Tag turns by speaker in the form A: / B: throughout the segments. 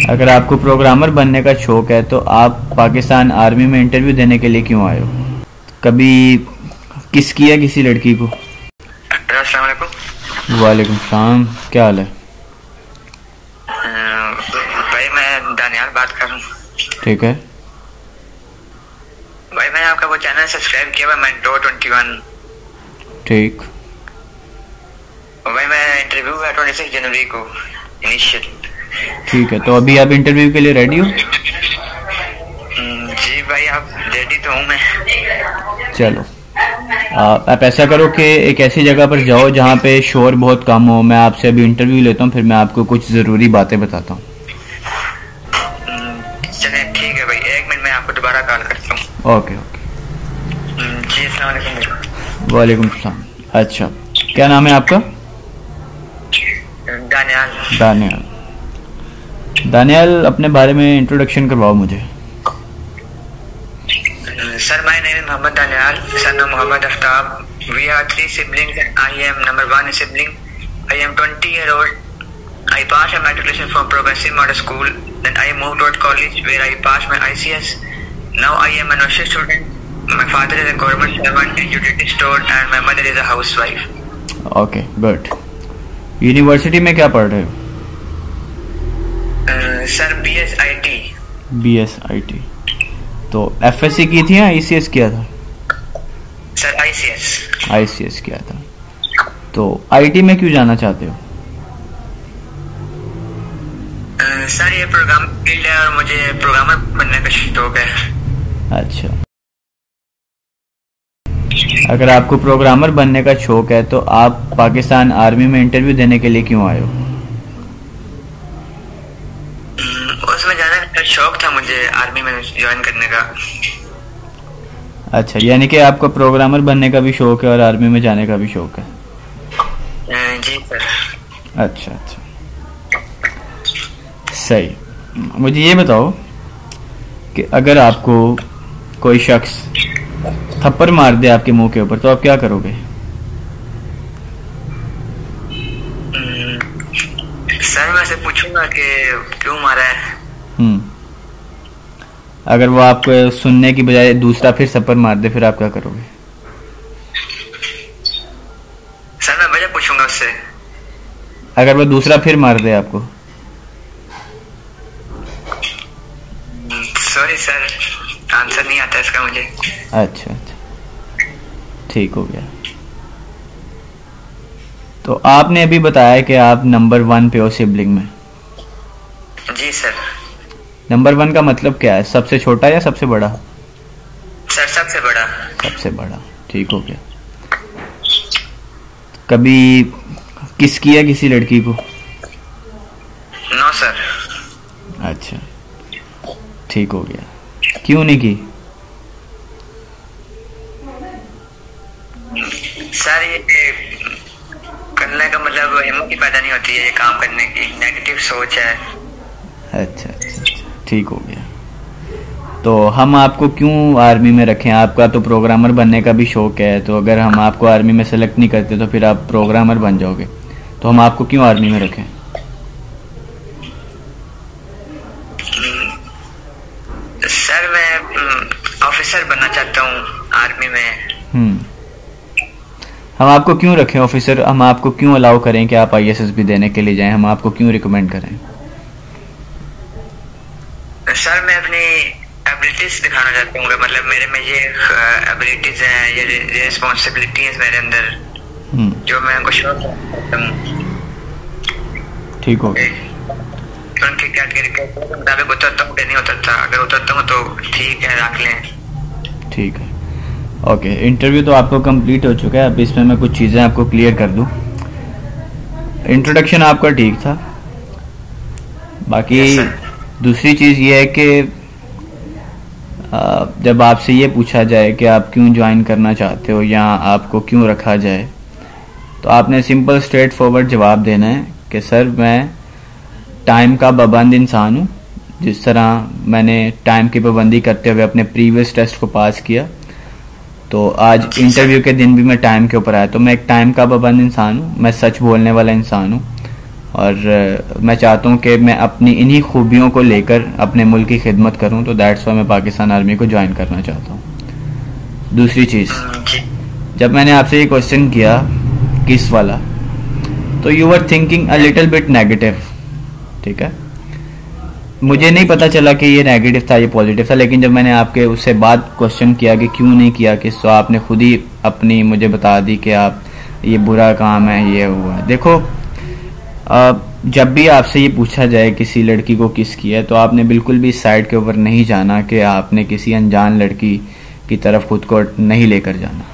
A: अगर आपको प्रोग्रामर बनने का शौक है तो आप पाकिस्तान आर्मी में इंटरव्यू देने के लिए क्यों आए हो? कभी किस किया किसी लड़की को?
B: अस्सलाम वालेकुम।
A: वालेकुम सलाम, क्या हाल है?
B: भाई मैं दानियाल बात कर रहा हूँ।
A: ठीक है
B: भाई, मैंने आपका वो चैनल सब्सक्राइब किया हुआ मेंटोर 21।
A: ठीक।
B: भाई मैं इंटरव्यू है 26 जनवरी को इनिशियल।
A: ठीक है, तो अभी आप इंटरव्यू के लिए रेडी हो?
B: जी भाई, आप रेडी तो हूँ मैं।
A: चलो आप ऐसा करो कि एक ऐसी जगह पर जाओ जहाँ पे शोर बहुत कम हो। मैं आपसे अभी इंटरव्यू लेता हूँ, फिर मैं आपको कुछ ज़रूरी बातें बताता हूँ।
B: चलें ठीक है भाई, 1 मिनट में आपको दोबारा कॉल करता हूँ।
A: Okay okay.
B: जी अस्सलाम वालेकुम।
A: वालेकुम सलाम। अच्छा, क्या नाम है आपका?
B: दानियाल।
A: दानियाल। दानियाल, अपने बारे में इंट्रोडक्शन करवाओ मुझे।
B: Sir, my name is Muhammad Danial, son of Muhammad Aftab. We are 3 siblings and I am number 1 sibling. I am 20 years old. I passed my matriculation from Progressive Model School. Then I moved to college where I passed my ICS. Now I am a nursery student. My father is a government servant in utility store and my mother is a housewife.
A: Okay good. University में क्या पढ़ रहे हो?
B: Sir BSIT।
A: BSIT। तो FSC की थी या ICS किया था?
B: Sir ICS।
A: ICS किया था। तो IT में क्यों जाना चाहते हो?
B: सर ये प्रोग्राम फील्ड है और मुझे प्रोग्रामर बनने का शौक है।
A: अच्छा, अगर आपको प्रोग्रामर बनने का शौक है तो आप पाकिस्तान आर्मी में इंटरव्यू देने के लिए क्यों आए हो?
B: उसमें जाने का शौक था मुझे, आर्मी में ज्वाइन करने का।
A: अच्छा, यानी कि आपको प्रोग्रामर बनने का भी शौक है और आर्मी में जाने का भी शौक है।
B: जी सर।
A: अच्छा अच्छा, सही। मुझे ये बताओ कि अगर आपको कोई शख्स थप्पड़ मार दे आपके मुंह के ऊपर तो आप क्या करोगे?
B: सर मैं से पूछूंगा कि क्यों मारा है।
A: अगर वो आपको सुनने की बजाय दूसरा फिर थप्पड़ मार दे फिर आप क्या करोगे?
B: सर मैं वजह पूछूंगा उससे।
A: अगर वो दूसरा फिर मार दे आपको?
B: सॉरी सर, आंसर नहीं आता इसका मुझे।
A: अच्छा अच्छा, ठीक हो गया। तो आपने अभी बताया कि आप नंबर 1 पे हो सिबलिंग में।
B: जी सर।
A: नंबर 1 का मतलब क्या है? सबसे छोटा या सबसे बड़ा?
B: सर सबसे बड़ा।
A: सबसे बड़ा, ठीक हो गया। कभी किस किया किसी लड़की को?
B: No sir.
A: अच्छा, ठीक हो गया। क्यों नहीं की?
B: सर ये करने का मतलब हिम्मत ही पैदा नहीं होती है ये काम करने की, नेगेटिव सोच है।
A: अच्छा अच्छा, ठीक हो गया। तो हम आपको क्यों आर्मी में रखें? आपका तो प्रोग्रामर बनने का भी शौक है, तो अगर हम आपको आर्मी में सेलेक्ट नहीं करते तो फिर आप प्रोग्रामर बन जाओगे, तो हम आपको क्यों आर्मी में रखें?
B: सर मैं ऑफिसर बनना चाहता हूँ आर्मी में।
A: हम आपको क्यों रखें ऑफिसर? हम आपको क्यों अलाउ करें कि आप ISS भी देने के लिए जाएं? हम आपको क्यों रिकमेंड करें?
B: सर मैं अपनी एबिलिटीज दिखाना चाहता हूँ, मतलब मेरे में ये एबिलिटीज हैं, ये रिस्पॉन्सिबिलिटी है मेरे अंदर जो मैं उनको शो करता हूँ।
A: ठीक हो गया।
B: उनकी कैटेगरी के मुताबिक उतरता हूँ, नहीं उतरता, अगर उतरता हूँ तो ठीक है रख लें।
A: ठीक है, ओके। इंटरव्यू तो आपको कंप्लीट हो चुका है। अब इसमें मैं कुछ चीज़ें आपको क्लियर कर दूं। इंट्रोडक्शन आपका ठीक था। बाकी दूसरी चीज़ ये है कि जब आपसे ये पूछा जाए कि आप क्यों ज्वाइन करना चाहते हो या आपको क्यों रखा जाए, तो आपने सिंपल स्ट्रेट फॉरवर्ड जवाब देना है कि सर मैं टाइम का पाबंद इंसान हूँ। जिस तरह मैंने टाइम की पाबंदी करते हुए अपने प्रीवियस टेस्ट को पास किया, तो आज इंटरव्यू के दिन भी मैं टाइम के ऊपर आया। तो मैं एक टाइम का पाबंद इंसान हूँ, मैं सच बोलने वाला इंसान हूँ और मैं चाहता हूँ कि मैं अपनी इन्हीं खूबियों को लेकर अपने मुल्क की खिदमत करूँ, तो दैट्स वाई मैं पाकिस्तान आर्मी को ज्वाइन करना चाहता हूँ। दूसरी चीज़, जब मैंने आपसे ये क्वेश्चन किया किस वाला, तो you are thinking a little bit negative, ठीक है। मुझे नहीं पता चला कि ये नेगेटिव था, ये पॉजिटिव था, लेकिन जब मैंने आपके उससे बाद क्वेश्चन किया कि क्यों नहीं किया किस, तो आपने खुद ही अपनी मुझे बता दी कि आप ये बुरा काम है, ये हुआ है। देखो, जब भी आपसे ये पूछा जाए किसी लड़की को किस किया है, तो आपने बिल्कुल भी इस साइड के ऊपर नहीं जाना कि आपने किसी अनजान लड़की की तरफ खुद को नहीं लेकर जाना।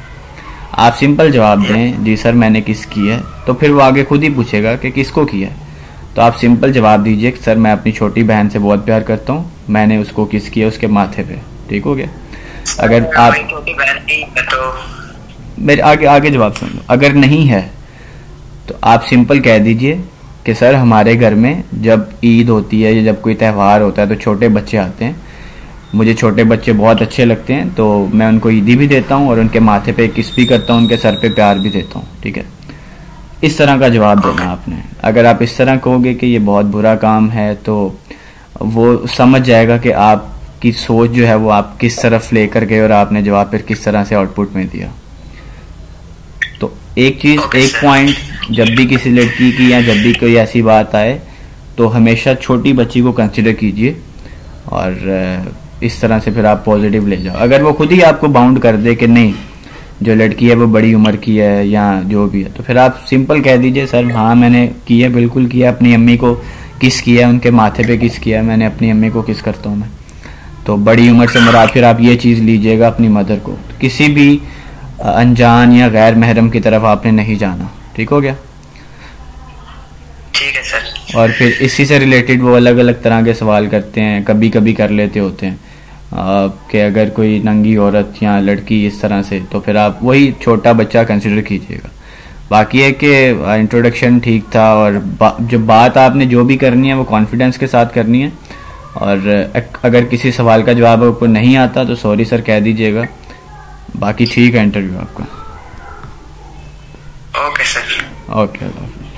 A: आप सिंपल जवाब दें, जी सर मैंने किस किया है, तो फिर वो आगे खुद ही पूछेगा कि किसको किया है। तो आप सिंपल जवाब दीजिए कि सर मैं अपनी छोटी बहन से बहुत प्यार करता हूँ, मैंने उसको किस किया उसके माथे पे। ठीक हो गया। अगर आप
B: छोटी बहन थी तो
A: मेरे आगे जवाब सुन लो। अगर नहीं है तो आप सिंपल कह दीजिए कि सर हमारे घर में जब ईद होती है या जब कोई त्यौहार होता है तो छोटे बच्चे आते हैं, मुझे छोटे बच्चे बहुत अच्छे लगते हैं, तो मैं उनको ईदी भी देता हूँ और उनके माथे पे किस भी करता हूँ, उनके सर पे प्यार भी देता हूँ। ठीक है, इस तरह का जवाब देना आपने। अगर आप इस तरह कहोगे कि ये बहुत बुरा काम है, तो वो समझ जाएगा कि आपकी सोच जो है वो आप किस तरफ लेकर गए और आपने जवाब फिर किस तरह से आउटपुट में दिया। तो एक चीज़, एक पॉइंट, जब भी किसी लड़की की या जब भी कोई ऐसी बात आए तो हमेशा छोटी बच्ची को कंसिडर कीजिए और इस तरह से फिर आप पॉजिटिव ले जाओ। अगर वो खुद ही आपको बाउंड कर दे कि नहीं जो लड़की है वो बड़ी उम्र की है या जो भी है, तो फिर आप सिंपल कह दीजिए सर हाँ मैंने किया, बिल्कुल किया, अपनी अम्मी को किस किया, उनके माथे पे किस किया, मैंने अपनी अम्मी को किस करता हूँ मैं। तो बड़ी उम्र से मुराद फिर आप ये चीज़ लीजिएगा अपनी मदर को, किसी भी अनजान या गैर महरम की तरफ आपने नहीं जाना। ठीक हो गया?
B: ठीक है सर।
A: और फिर इसी से रिलेटेड वो अलग अलग तरह के सवाल करते हैं, कभी कभी कर लेते होते हैं कि अगर कोई नंगी औरत या लड़की इस तरह से, तो फिर आप वही छोटा बच्चा कंसिडर कीजिएगा। बाकी है कि इंट्रोडक्शन ठीक था और जो बात आपने जो भी करनी है वो कॉन्फिडेंस के साथ करनी है। और अगर किसी सवाल का जवाब आपको नहीं आता तो सॉरी सर कह दीजिएगा। बाकी ठीक है इंटरव्यू आपका।
B: Okay sir.
A: ओके, अल्लाह हाफ़िज़।